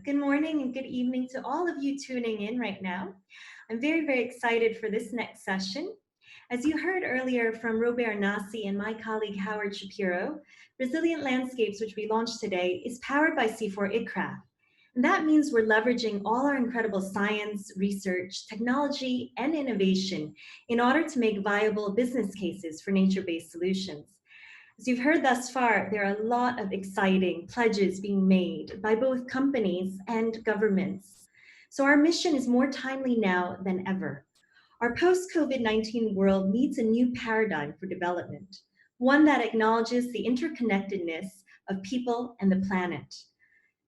Good morning and good evening to all of you tuning in right now. I'm very, very excited for this next session. As you heard earlier from Robert Nasi and my colleague Howard Shapiro, Resilient Landscapes, which we launched today, is powered by C4 ICRAF. And that means we're leveraging all our incredible science, research, technology, and innovation in order to make viable business cases for nature-based solutions. As you've heard thus far, there are a lot of exciting pledges being made by both companies and governments. So our mission is more timely now than ever. Our post-COVID-19 world needs a new paradigm for development, one that acknowledges the interconnectedness of people and the planet.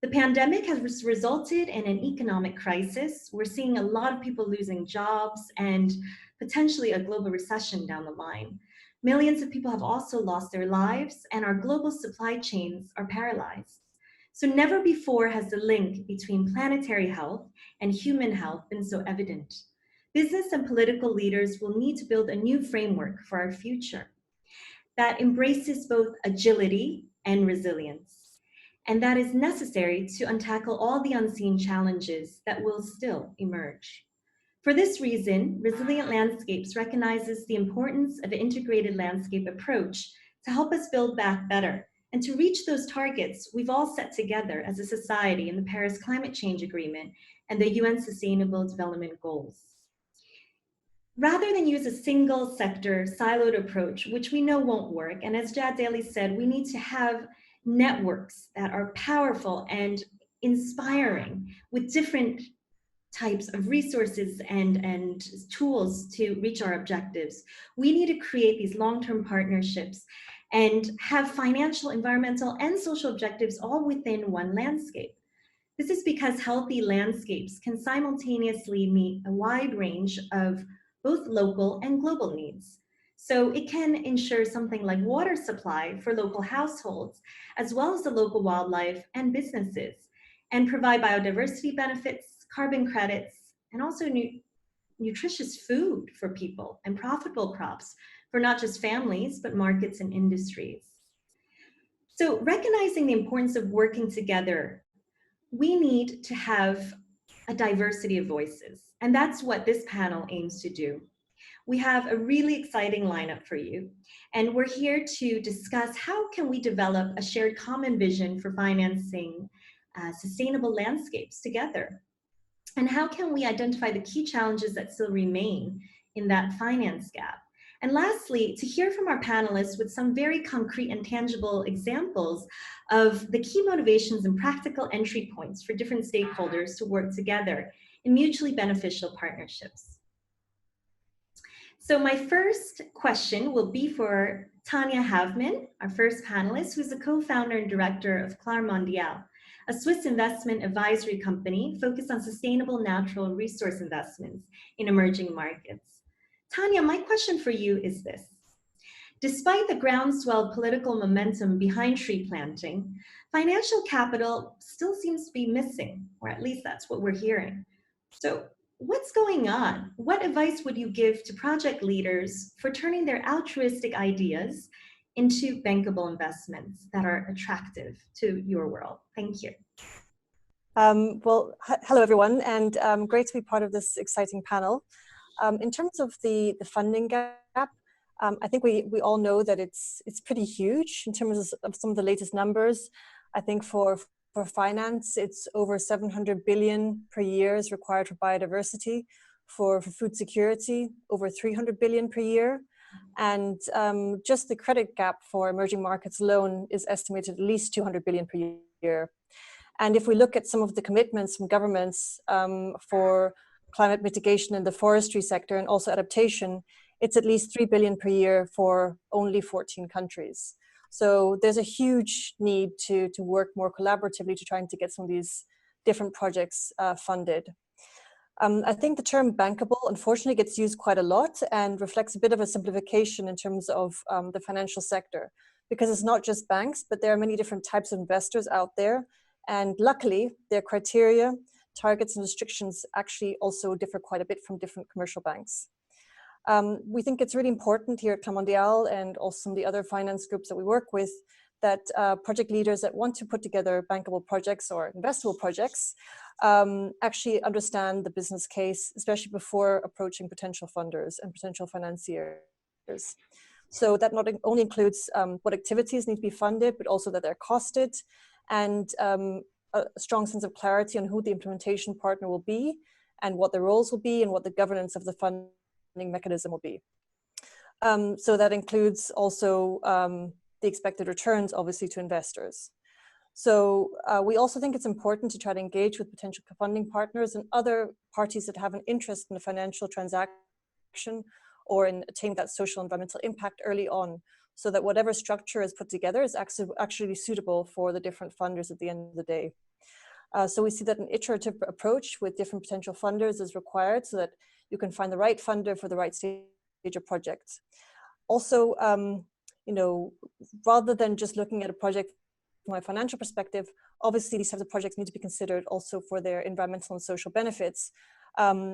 The pandemic has resulted in an economic crisis. We're seeing a lot of people losing jobs and potentially a global recession down the line. Millions of people have also lost their lives, and our global supply chains are paralyzed. So never before has the link between planetary health and human health been so evident. Business and political leaders will need to build a new framework for our future that embraces both agility and resilience, and that is necessary to untackle all the unseen challenges that will still emerge. For this reason, Resilient Landscapes recognizes the importance of an integrated landscape approach to help us build back better and to reach those targets we've all set together as a society in the Paris Climate Change Agreement and the UN Sustainable Development Goals. Rather than use a single sector siloed approach, which we know won't work, and as Jad Daly said, we need to have networks that are powerful and inspiring with different types of resources and tools to reach our objectives. We need to create these long-term partnerships and have financial, environmental, and social objectives all within one landscape. This is because healthy landscapes can simultaneously meet a wide range of both local and global needs. So it can ensure something like water supply for local households, as well as the local wildlife and businesses, and provide biodiversity benefits, carbon credits, and also nutritious food for people and profitable crops for not just families, but markets and industries. So recognizing the importance of working together, we need to have a diversity of voices, and that's what this panel aims to do. We have a really exciting lineup for you, and we're here to discuss how can we develop a shared common vision for financing sustainable landscapes together. And how can we identify the key challenges that still remain in that finance gap? And lastly, to hear from our panelists with some very concrete and tangible examples of the key motivations and practical entry points for different stakeholders to work together in mutually beneficial partnerships. So my first question will be for Tanya Havman, our first panelist, who's the co-founder and director of Clar Mondial, a Swiss investment advisory company focused on sustainable natural resource investments in emerging markets. Tanya, my question for you is this. Despite the groundswell political momentum behind tree planting, financial capital still seems to be missing, or at least that's what we're hearing. So what's going on? What advice would you give to project leaders for turning their altruistic ideas into bankable investments that are attractive to your world? Thank you. Hello everyone, and great to be part of this exciting panel. In terms of the funding gap, I think we all know that it's pretty huge in terms of some of the latest numbers. I think for finance, it's over 700 billion per year is required for biodiversity. For food security, over 300 billion per year. And just the credit gap for emerging markets alone is estimated at least 200 billion per year. And if we look at some of the commitments from governments for climate mitigation in the forestry sector and also adaptation, it's at least 3 billion per year for only 14 countries. So there's a huge need to work more collaboratively to trying to get some of these different projects funded. I think the term bankable unfortunately gets used quite a lot and reflects a bit of a simplification in terms of the financial sector, because it's not just banks, but there are many different types of investors out there. And luckily, their criteria, targets and restrictions actually also differ quite a bit from different commercial banks. We think it's really important here at Clar Mondial and also some of the other finance groups that we work with that project leaders that want to put together bankable projects or investable projects actually understand the business case, especially before approaching potential funders and potential financiers. So that not only includes what activities need to be funded, but also that they're costed, and a strong sense of clarity on who the implementation partner will be and what the roles will be and what the governance of the funding mechanism will be. So that includes also the expected returns, obviously, to investors. So we also think it's important to try to engage with potential funding partners and other parties that have an interest in the financial transaction or in attaining that social environmental impact early on, so that whatever structure is put together is actually suitable for the different funders at the end of the day. So we see that an iterative approach with different potential funders is required so that you can find the right funder for the right stage of project. Also, you know, rather than just looking at a project from a financial perspective, obviously these types of projects need to be considered also for their environmental and social benefits,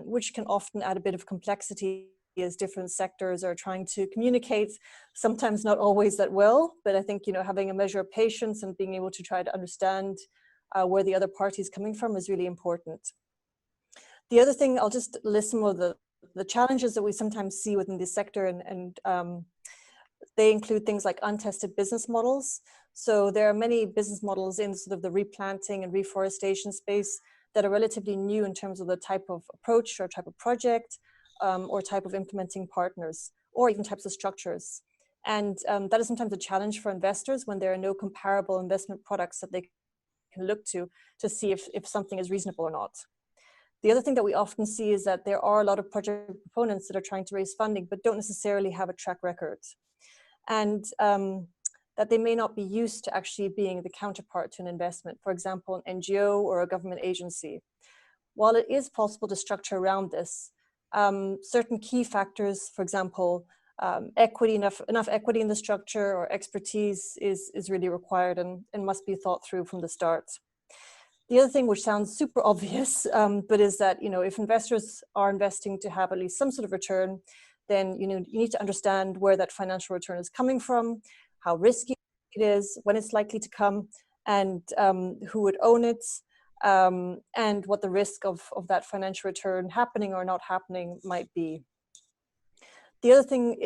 which can often add a bit of complexity as different sectors are trying to communicate, sometimes not always that well. But I think, you know, having a measure of patience and being able to try to understand where the other party is coming from is really important. The other thing, I'll just list some of the challenges that we sometimes see within this sector, and they include things like untested business models. So there are many business models in sort of the replanting and reforestation space that are relatively new in terms of the type of approach or type of project, or type of implementing partners, or even types of structures. And that is sometimes a challenge for investors when there are no comparable investment products that they can look to see if something is reasonable or not. The other thing that we often see is that there are a lot of project proponents that are trying to raise funding but don't necessarily have a track record. And that they may not be used to actually being the counterpart to an investment, for example, an NGO or a government agency. While it is possible to structure around this, certain key factors, for example, equity, enough equity in the structure or expertise is really required and must be thought through from the start. The other thing, which sounds super obvious, but is that, you know, if investors are investing to have at least some sort of return, then you need to understand where that financial return is coming from, how risky it is, when it's likely to come, and who would own it, and what the risk of that financial return happening or not happening might be. The other thing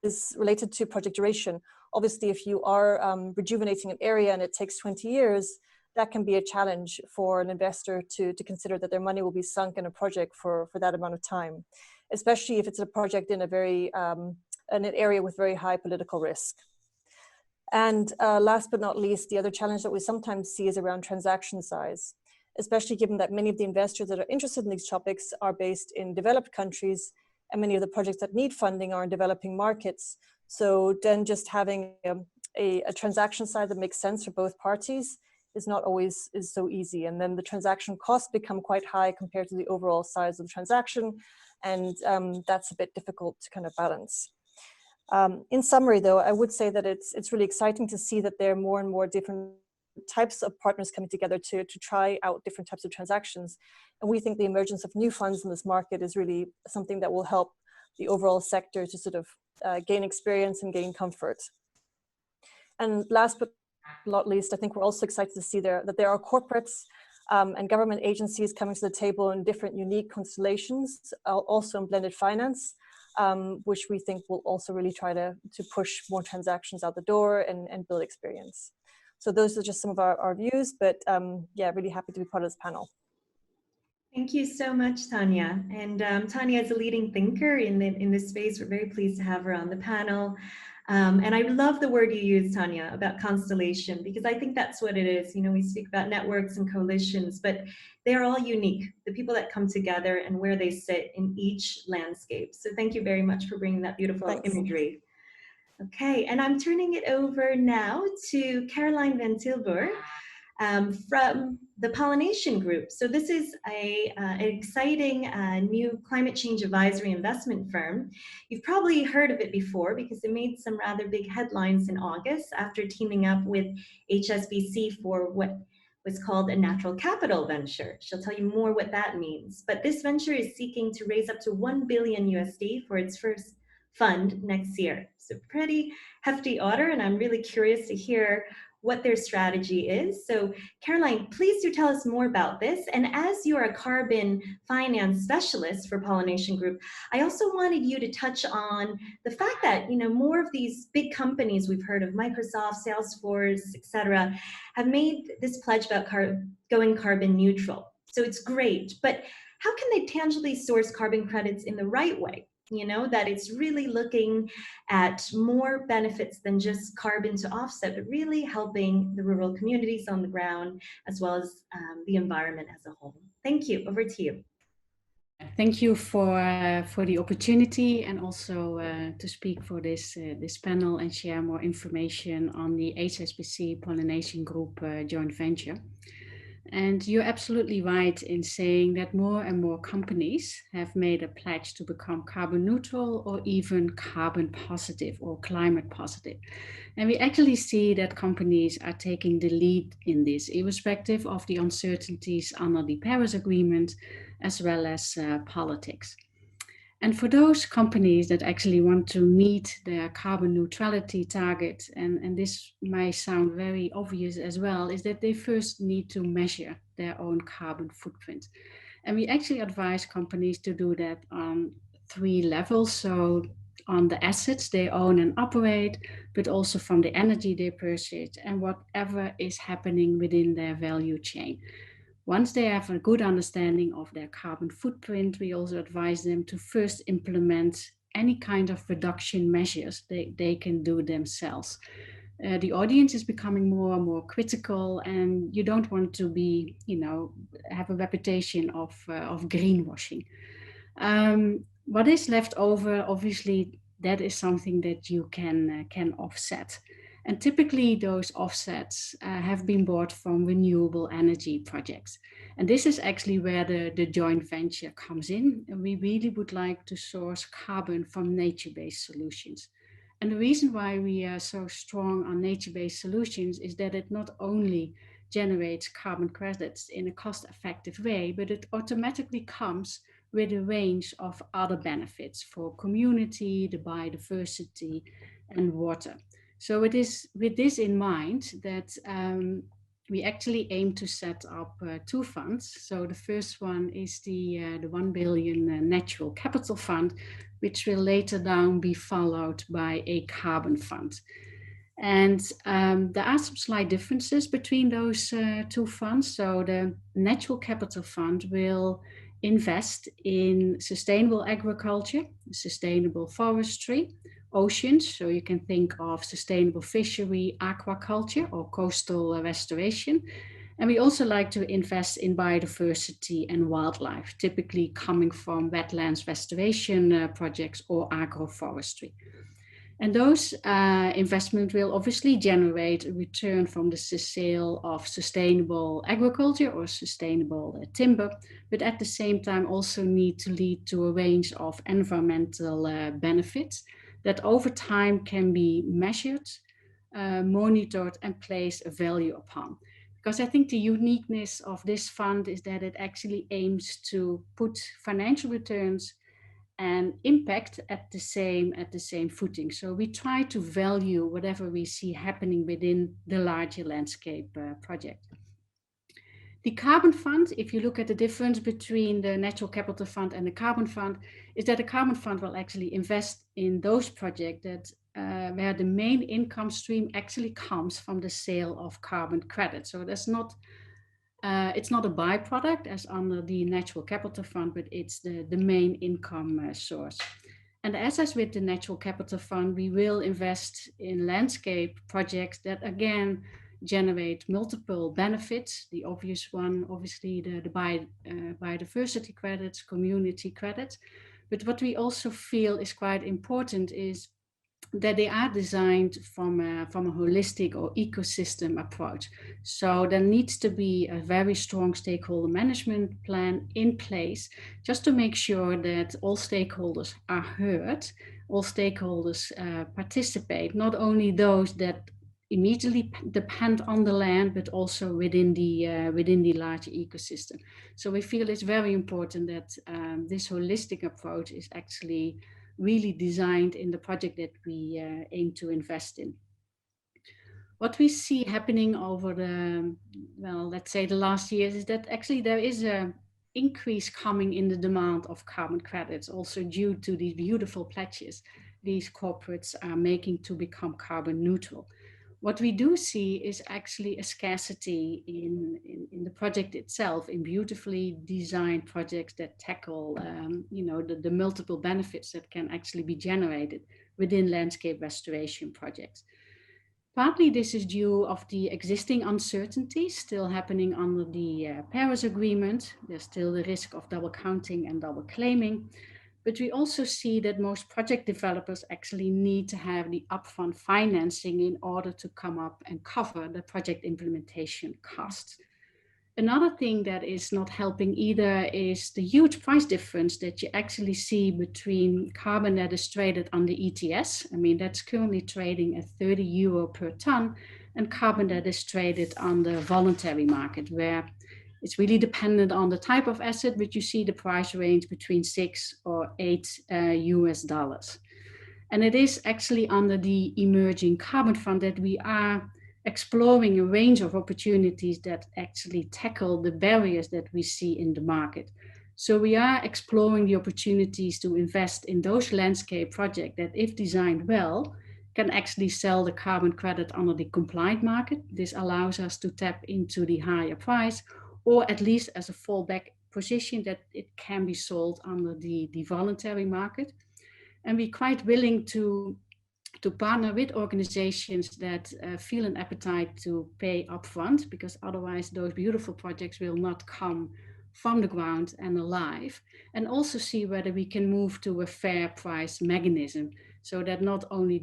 is related to project duration. Obviously, if you are rejuvenating an area and it takes 20 years, that can be a challenge for an investor to consider that their money will be sunk in a project for that amount of time, especially if it's a project in a very in an area with very high political risk. And last but not least, the other challenge that we sometimes see is around transaction size, especially given that many of the investors that are interested in these topics are based in developed countries, and many of the projects that need funding are in developing markets. So then just having a transaction size that makes sense for both parties is not always so easy. And then the transaction costs become quite high compared to the overall size of the transaction. And that's a bit difficult to kind of balance. In summary, though, I would say that it's really exciting to see that there are more and more different types of partners coming together to try out different types of transactions. And we think the emergence of new funds in this market is really something that will help the overall sector to sort of gain experience and gain comfort. And last but not least, I think we're also excited to see that there are corporates and government agencies coming to the table in different unique constellations, also in blended finance, which we think will also really try to push more transactions out the door and build experience. So those are just some of our views, but yeah, really happy to be part of this panel. Thank you so much, Tanya. And Tanya is a leading thinker in this space. We're very pleased to have her on the panel. And I love the word you use, Tanya, about constellation, because I think that's what it is. You know, we speak about networks and coalitions, but they're all unique, the people that come together and where they sit in each landscape. So thank you very much for bringing that beautiful imagery. Okay, and I'm turning it over now to Caroline Van Tilburg from the Pollination Group. So this is an exciting new climate change advisory investment firm. You've probably heard of it before because it made some rather big headlines in August after teaming up with HSBC for what was called a natural capital venture. She'll tell you more what that means. But this venture is seeking to raise up to $1 billion USD for its first fund next year. So pretty hefty order, and I'm really curious to hear what their strategy is. So Caroline, please do tell us more about this. And as you're a carbon finance specialist for Pollination Group, I also wanted you to touch on the fact that, you know, more of these big companies we've heard of, Microsoft, Salesforce, et cetera, have made this pledge about going carbon neutral. So it's great, but how can they tangibly source carbon credits in the right way? You know, that it's really looking at more benefits than just carbon to offset, but really helping the rural communities on the ground, as well as the environment as a whole. Thank you. Over to you. Thank you for the opportunity, and also to speak for this panel and share more information on the HSBC Pollination Group joint venture. And you're absolutely right in saying that more and more companies have made a pledge to become carbon neutral or even carbon positive or climate positive. And we actually see that companies are taking the lead in this, irrespective of the uncertainties under the Paris Agreement, as well as politics. And for those companies that actually want to meet their carbon neutrality target, and this may sound very obvious as well, is that they first need to measure their own carbon footprint. And we actually advise companies to do that on 3 levels. So on the assets they own and operate, but also from the energy they purchase and whatever is happening within their value chain. Once they have a good understanding of their carbon footprint, we also advise them to first implement any kind of reduction measures they can do themselves. The audience is becoming more and more critical, and you don't want to be, have a reputation of greenwashing. What is left over, obviously, that is something that you can offset. And typically those offsets have been bought from renewable energy projects. And this is actually where the joint venture comes in. And we really would like to source carbon from nature-based solutions. And the reason why we are so strong on nature-based solutions is that it not only generates carbon credits in a cost-effective way, but it automatically comes with a range of other benefits for community, the biodiversity, and water. So it is with this in mind that we actually aim to set up 2 funds. So the first one is the 1 billion natural capital fund, which will later down be followed by a carbon fund. And there are some slight differences between those 2 funds. So the natural capital fund will invest in sustainable agriculture, sustainable forestry, oceans, so you can think of sustainable fishery, aquaculture, or coastal restoration. And we also like to invest in biodiversity and wildlife, typically coming from wetlands restoration projects or agroforestry. And those investments will obviously generate a return from the sale of sustainable agriculture or sustainable timber, but at the same time also need to lead to a range of environmental benefits that over time can be measured, monitored, and placed a value upon. Because I think the uniqueness of this fund is that it actually aims to put financial returns and impact at the same footing. So we try to value whatever we see happening within the larger landscape project. The carbon fund, if you look at the difference between the natural capital fund and the carbon fund, is that the carbon fund will actually invest in those projects that where the main income stream actually comes from the sale of carbon credits. So that's not it's not a byproduct as under the natural capital fund, but it's the main income source. And as with the natural capital fund, we will invest in landscape projects that again generate multiple benefits. The obvious one, obviously, the biodiversity credits, community credits. But what we also feel is quite important is that they are designed from a holistic or ecosystem approach. So there needs to be a very strong stakeholder management plan in place just to make sure that all stakeholders are heard, all stakeholders participate, not only those that immediately depend on the land, but also within the larger ecosystem. So we feel it's very important that this holistic approach is actually really designed in the project that we aim to invest in. What we see happening over the, well, let's say the last years is that actually there is a increase coming in the demand of carbon credits, also due to these beautiful pledges these corporates are making to become carbon neutral. What we do see is actually a scarcity in the project itself, in beautifully designed projects that tackle the multiple benefits that can actually be generated within landscape restoration projects. Partly this is due of the existing uncertainties still happening under the Paris Agreement. There's still the risk of double counting and double claiming. But we also see that most project developers actually need to have the upfront financing in order to come up and cover the project implementation costs. Another thing that is not helping either is the huge price difference that you actually see between carbon that is traded on the ETS. I mean, that's currently trading at €30 per ton, and carbon that is traded on the voluntary market, where it's really dependent on the type of asset, but you see the price range between $6 or $8 US. And it is actually under the Emerging Carbon Fund that we are exploring a range of opportunities that actually tackle the barriers that we see in the market. So we are exploring the opportunities to invest in those landscape projects that, if designed well, can actually sell the carbon credit under the compliant market. This allows us to tap into the higher price, or at least as a fallback position that it can be sold under the voluntary market. And we're quite willing to partner with organizations that feel an appetite to pay upfront, because otherwise those beautiful projects will not come from the ground and alive. And also see whether we can move to a fair price mechanism, so that not only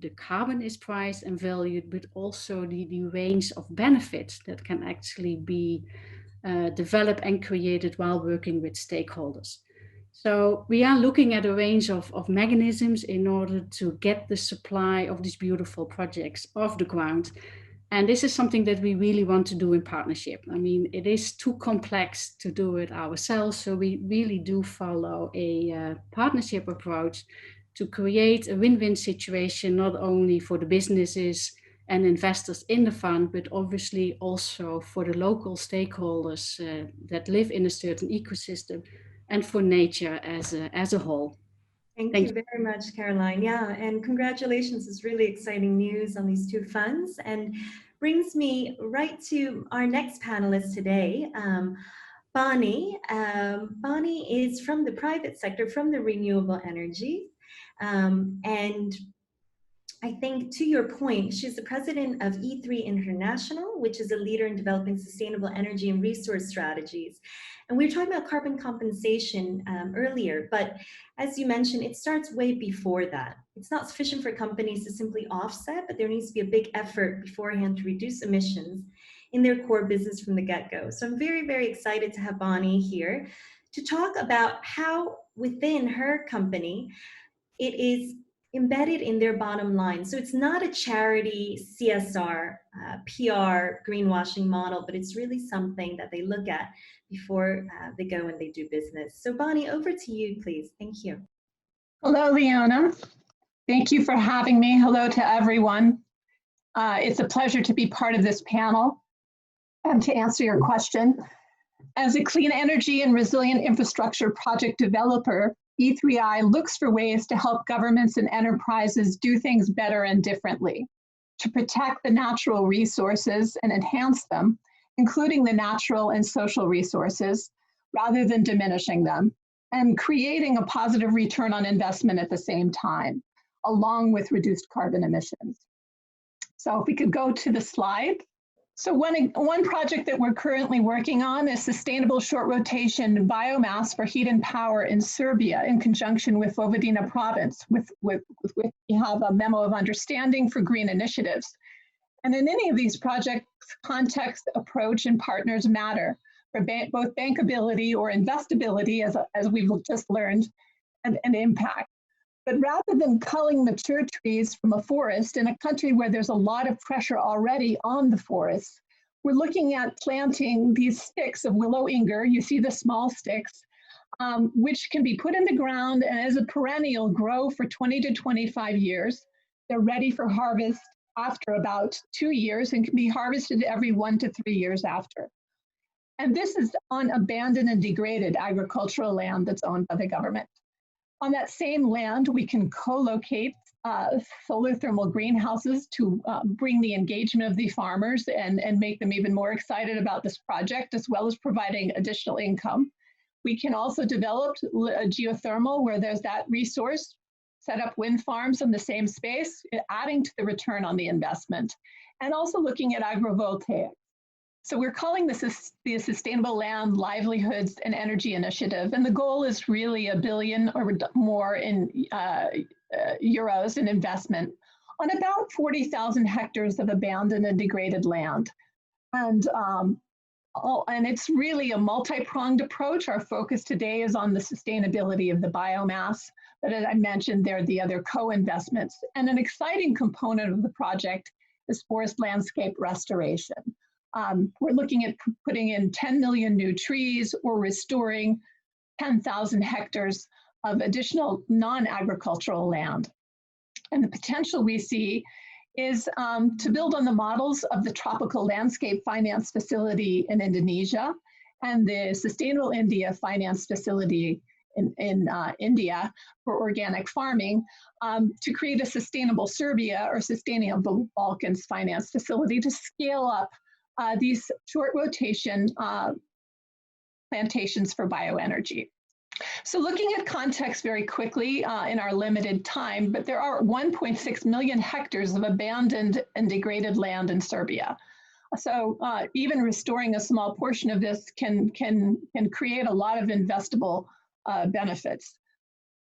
the carbon is priced and valued, but also the range of benefits that can actually be developed and created while working with stakeholders. So we are looking at a range of mechanisms in order to get the supply of these beautiful projects off the ground. And this is something that we really want to do in partnership. I mean, it is too complex to do it ourselves. So we really do follow a partnership approach to create a win-win situation, not only for the businesses and investors in the fund, but obviously also for the local stakeholders that live in a certain ecosystem, and for nature as a whole. Thank you very much, Caroline. Yeah, and congratulations. It's really exciting news on these two funds, and brings me right to our next panelist today, Bonnie. Bonnie is from the private sector, from the renewable energy. And I think, to your point, she's the president of E3 International, which is a leader in developing sustainable energy and resource strategies. And we were talking about carbon compensation earlier, but as you mentioned, it starts way before that. It's not sufficient for companies to simply offset, but there needs to be a big effort beforehand to reduce emissions in their core business from the get-go. So I'm very, very excited to have Bonnie here to talk about how within her company it is embedded in their bottom line. So it's not a charity CSR, PR, greenwashing model, but it's really something that they look at before they go and they do business. So Bonnie, over to you, please. Thank you. Hello, Leona. Thank you for having me. Hello to everyone. It's a pleasure to be part of this panel and to answer your question. As a clean energy and resilient infrastructure project developer, E3I looks for ways to help governments and enterprises do things better and differently, to protect the natural resources and enhance them, including the natural and social resources, rather than diminishing them, and creating a positive return on investment at the same time, along with reduced carbon emissions. So if we could go to the slide. So one project that we're currently working on is sustainable short rotation biomass for heat and power in Serbia in conjunction with Vojvodina province, with we have a memo of understanding for green initiatives. And in any of these projects, context, approach, and partners matter for both bankability or investability, as we've just learned, and impact. But rather than culling mature trees from a forest in a country where there's a lot of pressure already on the forests, we're looking at planting these sticks of willow inger. You see the small sticks which can be put in the ground and as a perennial grow for 20 to 25 years. They're ready for harvest after about 2 years and can be harvested every 1 to 3 years after. And this is on abandoned and degraded agricultural land that's owned by the government. On that same land, we can co-locate solar thermal greenhouses to bring the engagement of the farmers and make them even more excited about this project, as well as providing additional income. We can also develop geothermal where there's that resource, set up wind farms in the same space, adding to the return on the investment, and also looking at agrivoltaics. So we're calling this the Sustainable Land, Livelihoods, and Energy Initiative. And the goal is really $1 billion or more in euros in investment on about 40,000 hectares of abandoned and degraded land. And it's really a multi-pronged approach. Our focus today is on the sustainability of the biomass. But as I mentioned, there are the other co-investments. And an exciting component of the project is forest landscape restoration. We're looking at putting in 10 million new trees or restoring 10,000 hectares of additional non-agricultural land. And the potential we see is to build on the models of the Tropical Landscape Finance Facility in Indonesia and the Sustainable India Finance Facility in India for organic farming to create a Sustainable Serbia or Sustainable Balkans Finance Facility to scale up these short rotation plantations for bioenergy. So looking at context very quickly in our limited time, but there are 1.6 million hectares of abandoned and degraded land in Serbia. So even restoring a small portion of this can create a lot of investable benefits.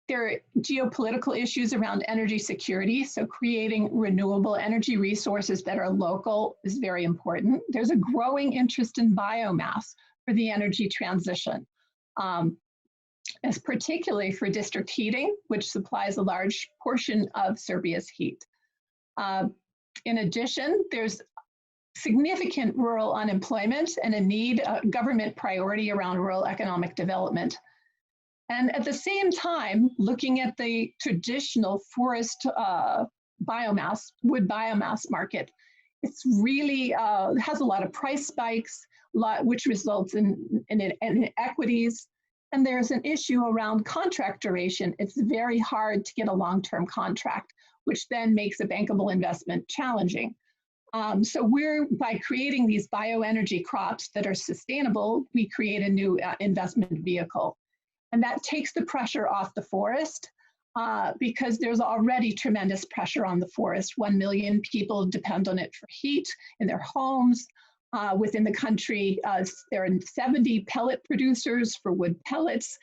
There are geopolitical issues around energy security, so creating renewable energy resources that are local is very important. There's a growing interest in biomass for the energy transition, as particularly for district heating, which supplies a large portion of Serbia's heat. In addition, there's significant rural unemployment and a government priority around rural economic development. And at the same time, looking at the traditional forest biomass, wood biomass market, it's really has a lot of price spikes, which results in inequities. And there's an issue around contract duration. It's very hard to get a long-term contract, which then makes a bankable investment challenging. So by creating these bioenergy crops that are sustainable, we create a new investment vehicle. And that takes the pressure off the forest because there's already tremendous pressure on the forest. 1 million people depend on it for heat in their homes. Within the country, there are 70 pellet producers for wood pellets.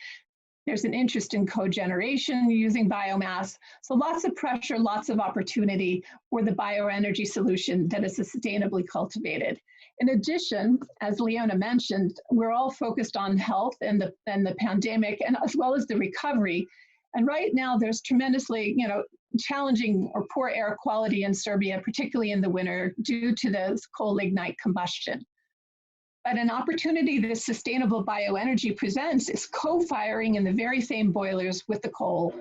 There's an interest in cogeneration using biomass. So lots of pressure, lots of opportunity for the bioenergy solution that is sustainably cultivated. In addition, as Leona mentioned, we're all focused on health and the pandemic, and as well as the recovery. And right now, there's tremendously, challenging or poor air quality in Serbia, particularly in the winter, due to this coal lignite combustion. But an opportunity that sustainable bioenergy presents is co-firing in the very same boilers with the coal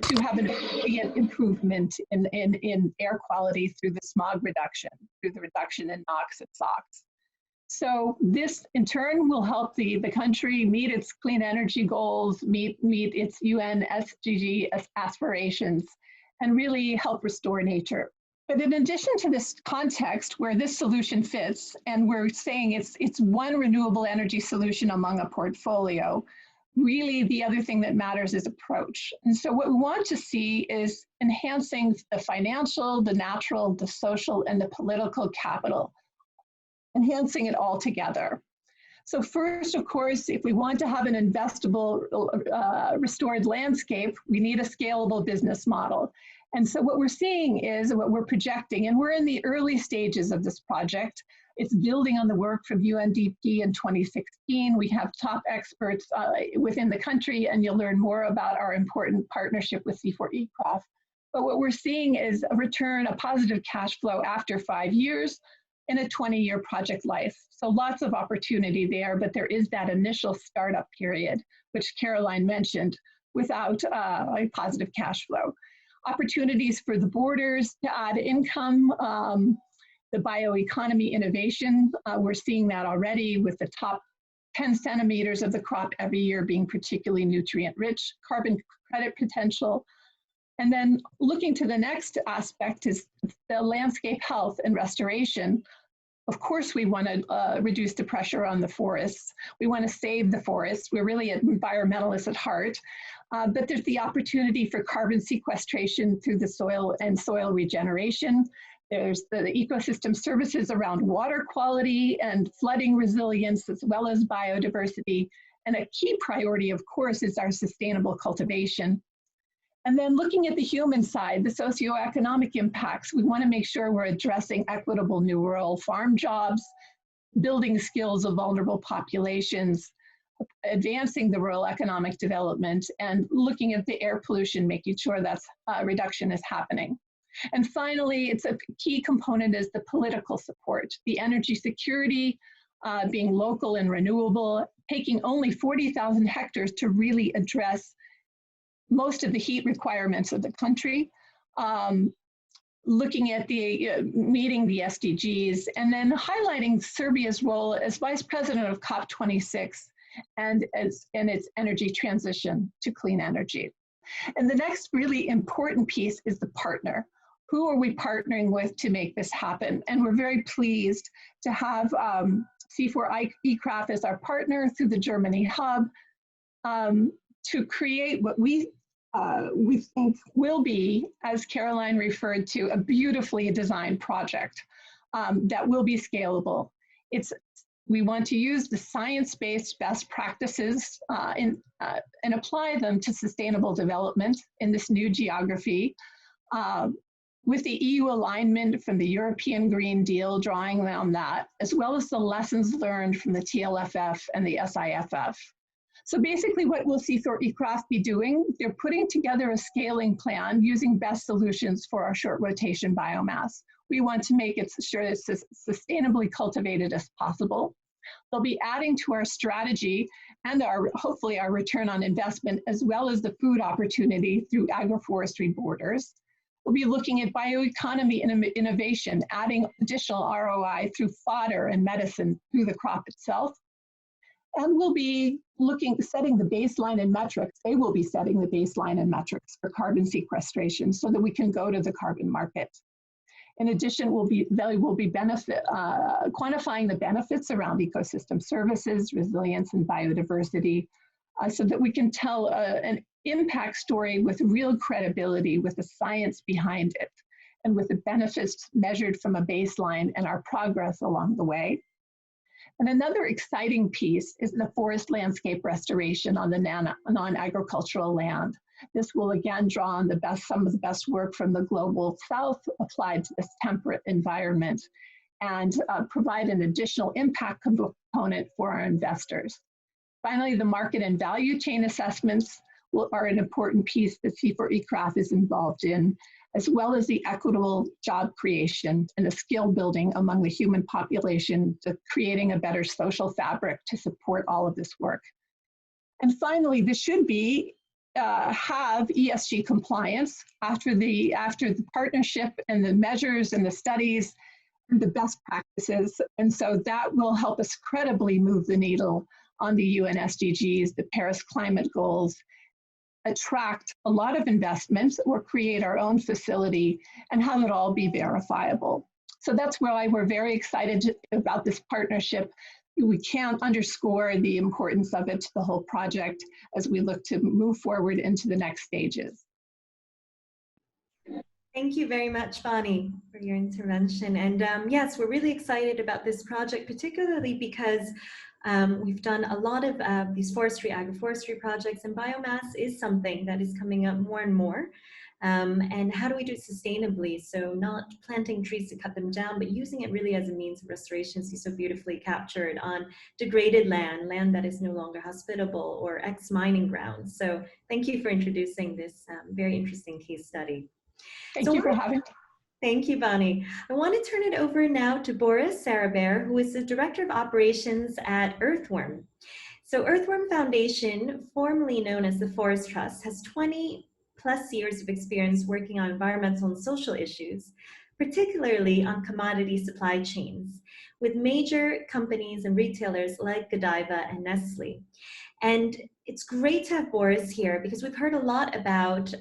to have an immediate improvement in air quality through the smog reduction, through the reduction in NOx and SOx. So this in turn will help the country meet its clean energy goals, meet its UN SDG aspirations, and really help restore nature. But in addition to this context where this solution fits, and we're saying it's one renewable energy solution among a portfolio, really the other thing that matters is approach. And so what we want to see is enhancing the financial, the natural, the social, and the political capital, enhancing it all together. So first, of course, if we want to have an investable, restored landscape, we need a scalable business model. And so what we're seeing is what we're projecting, and we're in the early stages of this project. It's building on the work from UNDP in 2016. We have top experts within the country, and you'll learn more about our important partnership with C4ECROF. But what we're seeing is a return, a positive cash flow after 5 years, in a 20-year project life. So lots of opportunity there, but there is that initial startup period, which Caroline mentioned, without a positive cash flow. Opportunities for the borders to add income, the bioeconomy innovation, we're seeing that already with the top 10 centimeters of the crop every year being particularly nutrient rich, carbon credit potential. And then looking to the next aspect is the landscape health and restoration. Of course, we want to reduce the pressure on the forests. We want to save the forests. We're really environmentalists at heart. But there's the opportunity for carbon sequestration through the soil and soil regeneration. There's the ecosystem services around water quality and flooding resilience, as well as biodiversity. And a key priority, of course, is our sustainable cultivation. And then looking at the human side, the socioeconomic impacts, we want to make sure we're addressing equitable new rural farm jobs, building skills of vulnerable populations, advancing the rural economic development, and looking at the air pollution, making sure that reduction is happening. And finally, it's a key component is the political support, the energy security, being local and renewable, taking only 40,000 hectares to really address most of the heat requirements of the country, looking at the meeting the SDGs, and then highlighting Serbia's role as vice president of COP26 and in its energy transition to clean energy. And the next really important piece is the partner. Who are we partnering with to make this happen? And we're very pleased to have C4ICRAF as our partner through the Germany hub to create what we think will be, as Caroline referred to, a beautifully designed project that will be scalable. We want to use the science-based best practices and apply them to sustainable development in this new geography. With the EU alignment from the European Green Deal, drawing on that, as well as the lessons learned from the TLFF and the SIFF. So basically what will C4ICRAF be doing, they're putting together a scaling plan using best solutions for our short rotation biomass. We want to make it sure it's as sustainably cultivated as possible. They'll be adding to our strategy and hopefully our return on investment, as well as the food opportunity through agroforestry borders. We'll be looking at bioeconomy and innovation, adding additional ROI through fodder and medicine through the crop itself. And we'll be setting the baseline and metrics. They will be setting the baseline and metrics for carbon sequestration so that we can go to the carbon market. In addition, we'll be quantifying the benefits around ecosystem services, resilience, and biodiversity, so that we can tell an impact story with real credibility, with the science behind it, and with the benefits measured from a baseline and our progress along the way. And another exciting piece is the forest landscape restoration on the non-agricultural land. This will again draw on some of the best work from the global south applied to this temperate environment and provide an additional impact component for our investors. Finally, the market and value chain assessments are an important piece that C4ICRAF is involved in, as well as the equitable job creation and the skill building among the human population, to creating a better social fabric to support all of this work. And finally, this should be have ESG compliance after the partnership and the measures and the studies and the best practices. And so that will help us credibly move the needle on the UN SDGs, the Paris climate goals, attract a lot of investments or create our own facility and have it all be verifiable. So that's why we're very excited about this partnership. We can't underscore the importance of it to the whole project as we look to move forward into the next stages. Thank you very much, Bonnie, for your intervention. And yes, we're really excited about this project, particularly because we've done a lot of these agroforestry projects, and biomass is something that is coming up more and more. And how do we do it sustainably? So not planting trees to cut them down, but using it really as a means of restoration, as you so beautifully captured, on degraded land that is no longer hospitable, or ex-mining grounds. So thank you for introducing this very interesting case study. Thank you for having me. Thank you, Bonnie. I want to turn it over now to Boris Sarabert, who is the Director of Operations at Earthworm. So Earthworm Foundation, formerly known as the Forest Trust, has 20 plus years of experience working on environmental and social issues, particularly on commodity supply chains, with major companies and retailers like Godiva and Nestle. And it's great to have Boris here because we've heard a lot about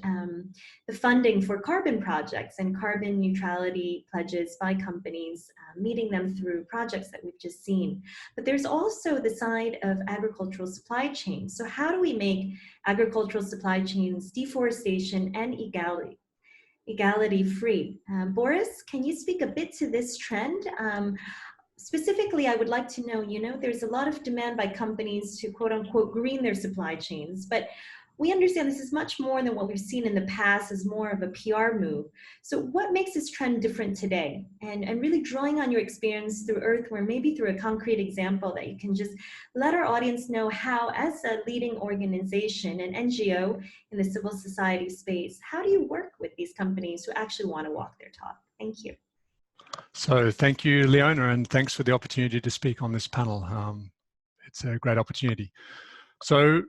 the funding for carbon projects and carbon neutrality pledges by companies, meeting them through projects that we've just seen. But there's also the side of agricultural supply chains. So how do we make agricultural supply chains, deforestation, and equality free? Boris, can you speak a bit to this trend? Specifically, I would like to know, there's a lot of demand by companies to quote unquote green their supply chains, but we understand this is much more than what we've seen in the past as more of a PR move. So what makes this trend different today? And really drawing on your experience through Earthworm, maybe through a concrete example that you can just let our audience know how, as a leading organization, an NGO in the civil society space, how do you work with these companies who actually want to walk their talk? Thank you. So thank you, Leona, and thanks for the opportunity to speak on this panel. It's a great opportunity. So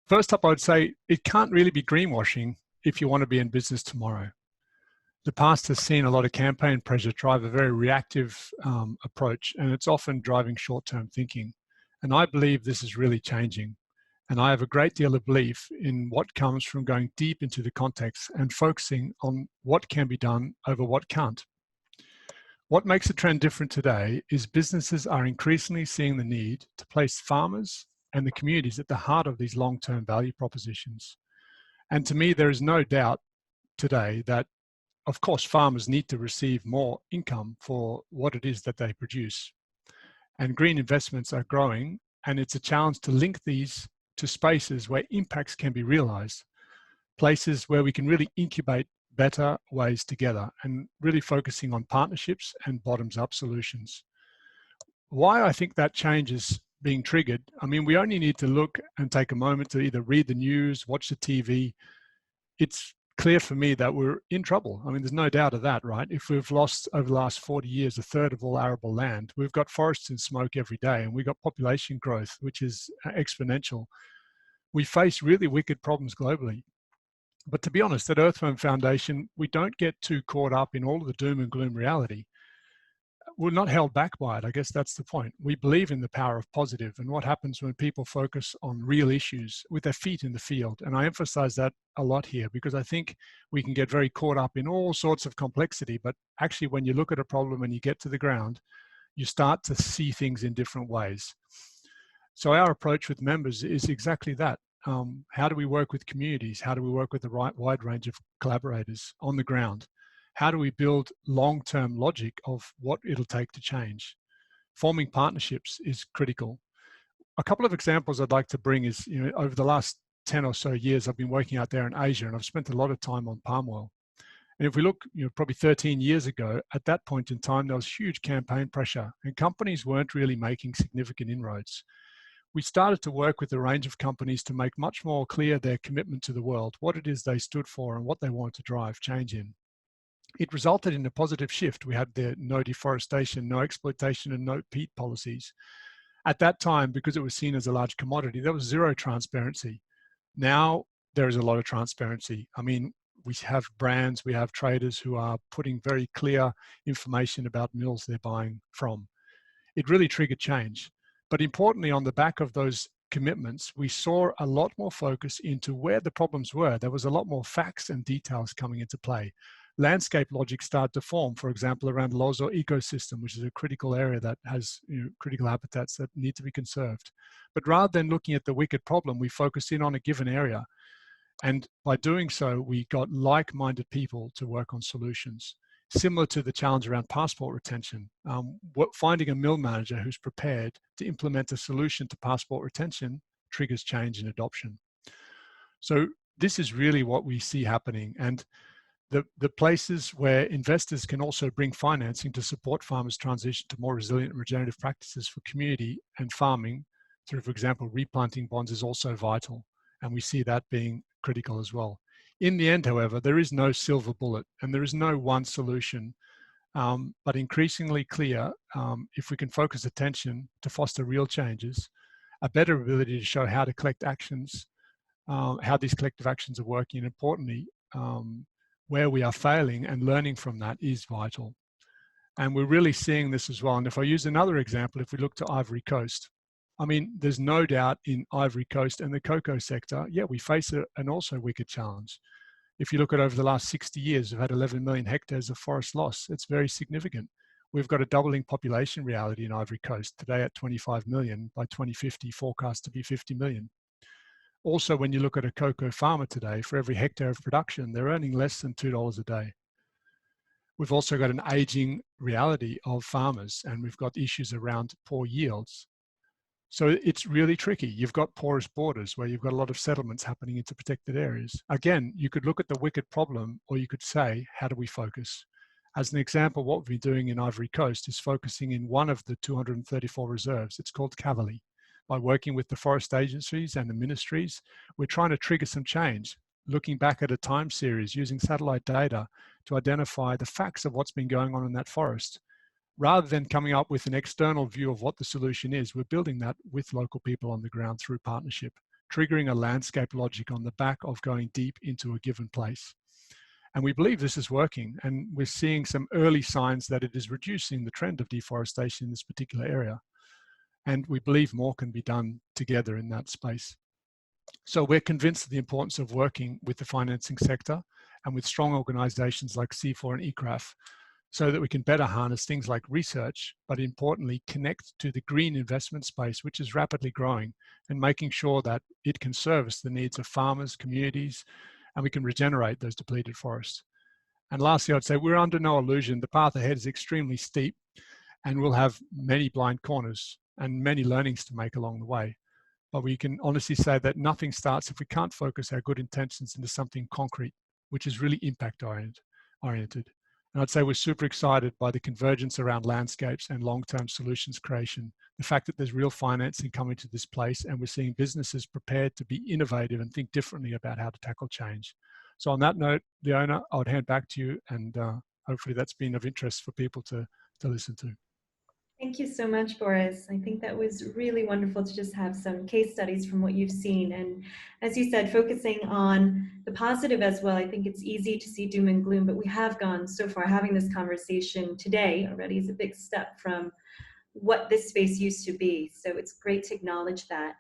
first up, I would say it can't really be greenwashing if you want to be in business tomorrow. The past has seen a lot of campaign pressure drive a very reactive approach, and it's often driving short-term thinking. And I believe this is really changing. And I have a great deal of belief in what comes from going deep into the context and focusing on what can be done over what can't. What makes the trend different today is businesses are increasingly seeing the need to place farmers and the communities at the heart of these long-term value propositions. And to me, there is no doubt today that, of course, farmers need to receive more income for what it is that they produce. And green investments are growing, and it's a challenge to link these to spaces where impacts can be realized, places where we can really incubate better ways together and really focusing on partnerships and bottoms-up solutions. Why I think that change is being triggered, I mean, we only need to look and take a moment to either read the news, watch the TV. It's clear for me that we're in trouble. I mean, there's no doubt of that, right? If we've lost over the last 40 years, a third of all arable land, we've got forests in smoke every day, and we've got population growth, which is exponential. We face really wicked problems globally. But to be honest, at Earthworm Foundation, we don't get too caught up in all of the doom and gloom reality. We're not held back by it. I guess that's the point. We believe in the power of positive and what happens when people focus on real issues with their feet in the field. And I emphasize that a lot here because I think we can get very caught up in all sorts of complexity. But actually, when you look at a problem and you get to the ground, you start to see things in different ways. So our approach with members is exactly that. How do we work with communities? How do we work with the wide range of collaborators on the ground? How do we build long-term logic of what it'll take to change? Forming partnerships is critical. A couple of examples I'd like to bring is, over the last 10 or so years, I've been working out there in Asia, and I've spent a lot of time on palm oil. And if we look, probably 13 years ago, at that point in time, there was huge campaign pressure, and companies weren't really making significant inroads. We started to work with a range of companies to make much more clear their commitment to the world, what it is they stood for and what they wanted to drive change in. It resulted in a positive shift. We had the no deforestation, no exploitation, and no peat policies. At that time, because it was seen as a large commodity, there was zero transparency. Now there is a lot of transparency. I mean, we have brands, we have traders who are putting very clear information about mills they're buying from. It really triggered change. But importantly, on the back of those commitments, we saw a lot more focus into where the problems were. There was a lot more facts and details coming into play. Landscape logic started to form, for example, around Lozo ecosystem, which is a critical area that has critical habitats that need to be conserved. But rather than looking at the wicked problem, we focused in on a given area. And by doing so, we got like-minded people to work on solutions. Similar to the challenge around passport retention, finding a mill manager who's prepared to implement a solution to passport retention triggers change and adoption. So this is really what we see happening. And the places where investors can also bring financing to support farmers' transition to more resilient and regenerative practices for community and farming through, for example, replanting bonds is also vital. And we see that being critical as well. In the end, however, there is no silver bullet and there is no one solution, but increasingly clear, if we can focus attention to foster real changes, a better ability to show how to collect actions, how these collective actions are working, and importantly, where we are failing and learning from that is vital. And we're really seeing this as well. And if I use another example, if we look to Ivory Coast, I mean, there's no doubt in Ivory Coast and the cocoa sector, yeah, we face an also wicked challenge. If you look at over the last 60 years, we've had 11 million hectares of forest loss. It's very significant. We've got a doubling population reality in Ivory Coast, today at 25 million, by 2050 forecast to be 50 million. Also, when you look at a cocoa farmer today, for every hectare of production, they're earning less than $2 a day. We've also got an aging reality of farmers, and we've got issues around poor yields. So it's really tricky. You've got porous borders where you've got a lot of settlements happening into protected areas. Again, you could look at the wicked problem, or you could say, how do we focus? As an example, what we've been doing in Ivory Coast is focusing in one of the 234 reserves. It's called Cavally. By working with the forest agencies and the ministries, we're trying to trigger some change, looking back at a time series using satellite data to identify the facts of what's been going on in that forest. Rather than coming up with an external view of what the solution is, we're building that with local people on the ground through partnership, triggering a landscape logic on the back of going deep into a given place. And we believe this is working, and we're seeing some early signs that it is reducing the trend of deforestation in this particular area. And we believe more can be done together in that space. So we're convinced of the importance of working with the financing sector and with strong organizations like C4 and ECRAF, so that we can better harness things like research, but importantly, connect to the green investment space, which is rapidly growing, and making sure that it can service the needs of farmers, communities, and we can regenerate those depleted forests. And lastly, I'd say we're under no illusion. The path ahead is extremely steep, and we'll have many blind corners and many learnings to make along the way. But we can honestly say that nothing starts if we can't focus our good intentions into something concrete, which is really impact oriented. And I'd say we're super excited by the convergence around landscapes and long-term solutions creation, the fact that there's real financing coming to this place, and we're seeing businesses prepared to be innovative and think differently about how to tackle change. So on that note, Leona, I would hand back to you, and hopefully that's been of interest for people to listen to. Thank you so much, Boris. I think that was really wonderful to just have some case studies from what you've seen. And as you said, focusing on the positive as well. I think it's easy to see doom and gloom, but we have gone so far. Having this conversation today already is a big step from what this space used to be. So it's great to acknowledge that.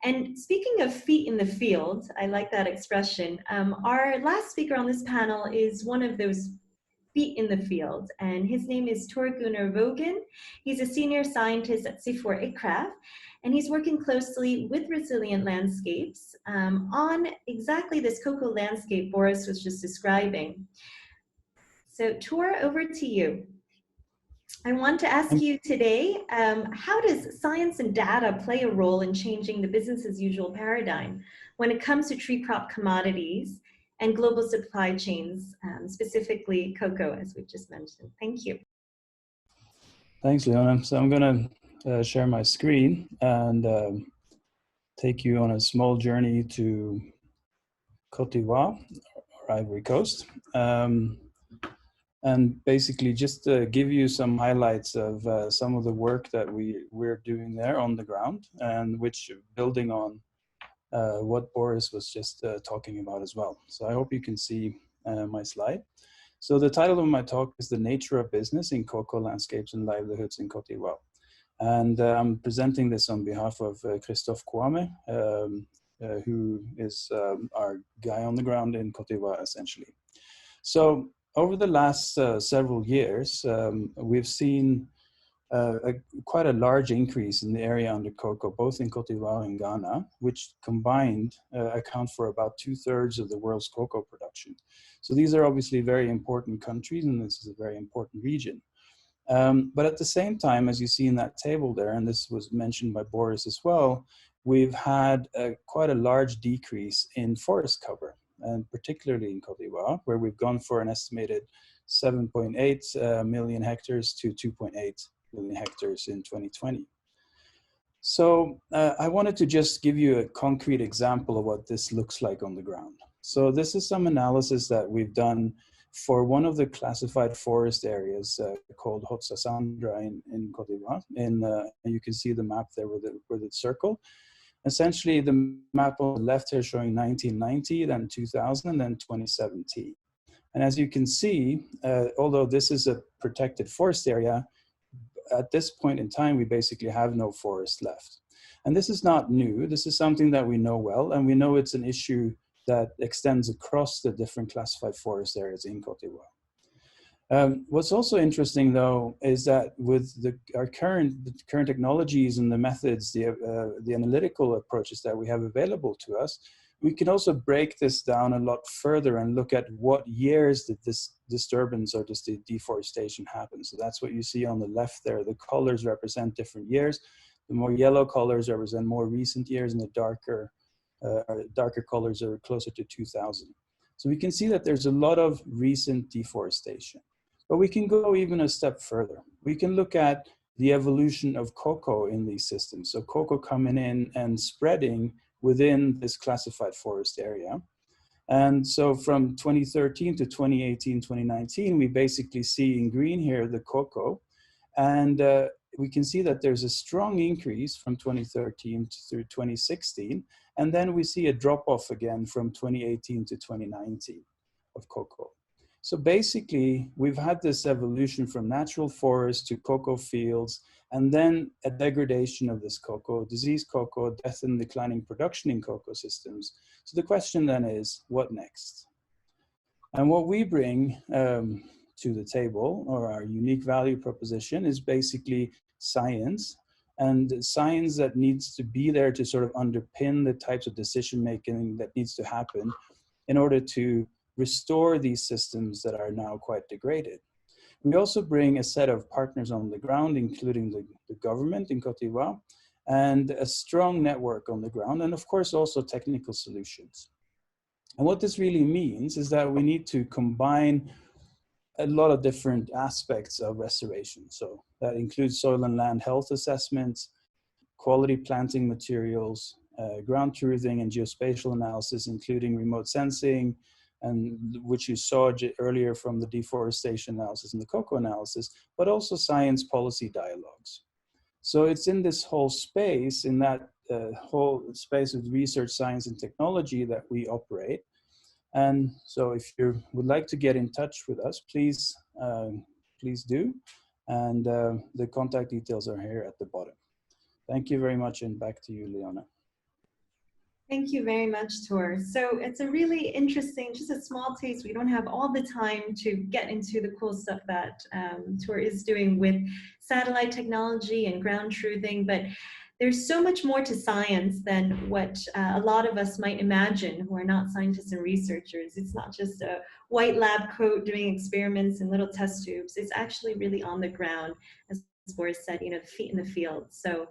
And speaking of feet in the field, I like that expression. Our last speaker on this panel is one of those feet in the field, and his name is Tor Gunnar Vogen. He's a senior scientist at C4 ICRAF, and he's working closely with Resilient Landscapes on exactly this cocoa landscape Boris was just describing. So Tor, over to you. I want to ask you today, how does science and data play a role in changing the business as usual paradigm when it comes to tree crop commodities and global supply chains, specifically cocoa, as we've just mentioned? Thank you. Thanks, Leona. So I'm going to share my screen and take you on a small journey to Côte d'Ivoire, or Ivory Coast, and basically just give you some highlights of some of the work that we're doing there on the ground, and which building on what Boris was just talking about as well. So I hope you can see my slide. So the title of my talk is The Nature of Business in Cocoa Landscapes and Livelihoods in Côte d'Ivoire. And I'm presenting this on behalf of Christophe Kwame, who is our guy on the ground in Côte d'Ivoire, essentially. So over the last several years, we've seen quite a large increase in the area under cocoa, both in Côte d'Ivoire and Ghana, which combined account for about 2/3 of the world's cocoa production. So these are obviously very important countries, and this is a very important region. But at the same time, as you see in that table there, and this was mentioned by Boris as well, we've had quite a large decrease in forest cover, and particularly in Côte d'Ivoire, where we've gone for an estimated 7.8 million hectares to 2.8 million hectares in 2020. So I wanted to just give you a concrete example of what this looks like on the ground. So this is some analysis that we've done for one of the classified forest areas called Haute-Sassandra in Côte d'Ivoire. You can see the map there with the circle. Essentially, the map on the left here showing 1990, then 2000, and then 2017. And as you can see, although this is a protected forest area, at this point in time, we basically have no forest left. And this is not new. This is something that we know well, and we know it's an issue that extends across the different classified forest areas in Côte d'Ivoire. What's also interesting, though, is that with our current technologies and the methods, the analytical approaches that we have available to us, we can also break this down a lot further and look at what years did this disturbance or this deforestation happen. So that's what you see on the left there. The colors represent different years. The more yellow colors represent more recent years, and the darker colors are closer to 2000. So we can see that there's a lot of recent deforestation. But we can go even a step further. We can look at the evolution of cocoa in these systems. So cocoa coming in and spreading within this classified forest area. And so from 2013 to 2018, 2019, we basically see in green here the cocoa. And we can see that there's a strong increase from 2013 through 2016. And then we see a drop off again from 2018 to 2019 of cocoa. So basically, we've had this evolution from natural forests to cocoa fields, and then a degradation of this cocoa, diseased cocoa, death and declining production in cocoa systems. So the question then is, what next? And what we bring to the table, or our unique value proposition, is basically science, and science that needs to be there to sort of underpin the types of decision making that needs to happen in order to restore these systems that are now quite degraded. We also bring a set of partners on the ground, including the government in Côte d'Ivoire, and a strong network on the ground, and of course also technical solutions. And what this really means is that we need to combine a lot of different aspects of restoration. So that includes soil and land health assessments, quality planting materials, ground truthing and geospatial analysis, including remote sensing, and which you saw earlier from the deforestation analysis and the cocoa analysis, but also science policy dialogues. So it's in this whole space, in that whole space of research, science, and technology that we operate. And so if you would like to get in touch with us, please do. And the contact details are here at the bottom. Thank you very much, and back to you, Leona. Thank you very much, Tor. So it's a really interesting, just a small taste. We don't have all the time to get into the cool stuff that Tor is doing with satellite technology and ground truthing, but there's so much more to science than what a lot of us might imagine who are not scientists and researchers. It's not just a white lab coat doing experiments in little test tubes. It's actually really on the ground, as Boris said, the feet in the field. So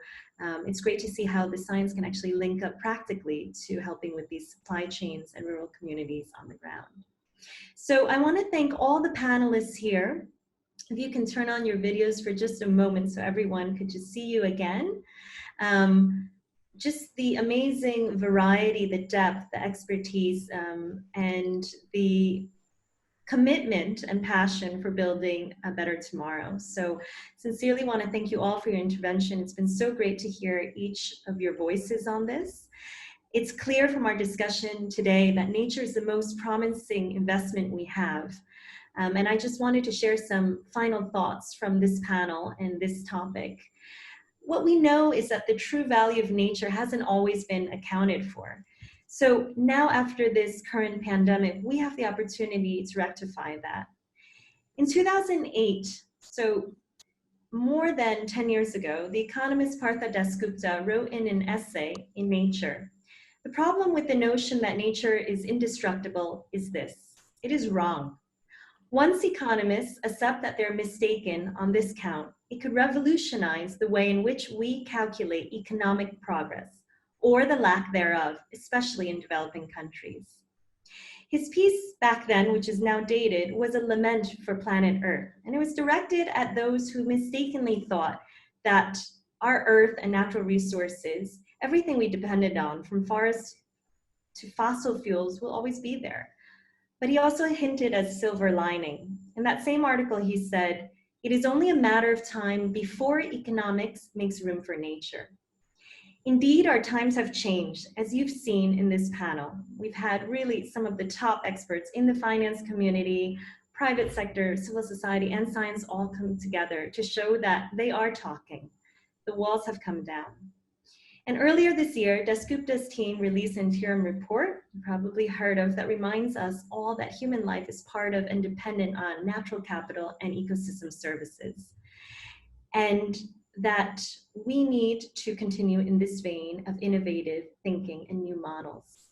it's great to see how the science can actually link up practically to helping with these supply chains and rural communities on the ground. So I want to thank all the panelists here. If you can turn on your videos for just a moment so everyone could just see you again. Just the amazing variety, the depth, the expertise, and the commitment and passion for building a better tomorrow. So sincerely want to thank you all for your intervention. It's been so great to hear each of your voices on this. It's clear from our discussion today that nature is the most promising investment we have. And I just wanted to share some final thoughts from this panel and this topic. What we know is that the true value of nature hasn't always been accounted for. So now after this current pandemic, we have the opportunity to rectify that. In 2008, so more than 10 years ago, the economist Partha Dasgupta wrote in an essay in Nature, "The problem with the notion that nature is indestructible is this: it is wrong. Once economists accept that they're mistaken on this count, it could revolutionize the way in which we calculate economic progress, or the lack thereof, especially in developing countries." His piece back then, which is now dated, was a lament for planet Earth, and it was directed at those who mistakenly thought that our Earth and natural resources, everything we depended on, from forests to fossil fuels will always be there. But he also hinted at silver lining. In that same article, he said, "It is only a matter of time before economics makes room for nature." Indeed, our times have changed, as you've seen in this panel. We've had really some of the top experts in the finance community, private sector, civil society, and science all come together to show that they are talking. The walls have come down. And earlier this year, Dasgupta's team released an interim report, you probably heard of, that reminds us all that human life is part of and dependent on natural capital and ecosystem services. And that we need to continue in this vein of innovative thinking and new models.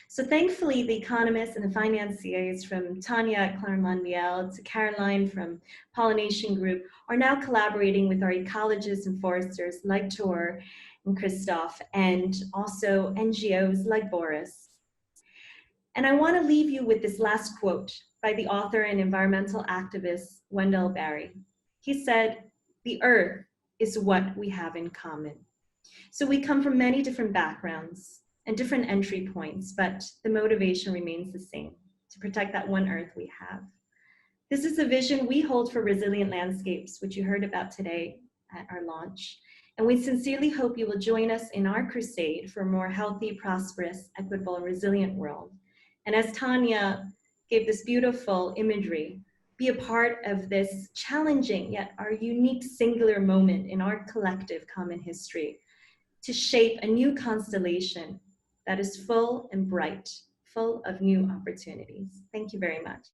So thankfully, the economists and the financiers from Tanya at Claire-Mondial to Caroline from Pollination Group are now collaborating with our ecologists and foresters like Tor and Christoph, and also NGOs like Boris. And I want to leave you with this last quote by the author and environmental activist Wendell Berry. He said, "The earth is what we have in common." So we come from many different backgrounds and different entry points, but the motivation remains the same, to protect that one earth we have. This is a vision we hold for resilient landscapes, which you heard about today at our launch. And we sincerely hope you will join us in our crusade for a more healthy, prosperous, equitable, and resilient world. And as Tanya gave this beautiful imagery, be a part of this challenging yet our unique singular moment in our collective common history to shape a new constellation that is full and bright, full of new opportunities. Thank you very much.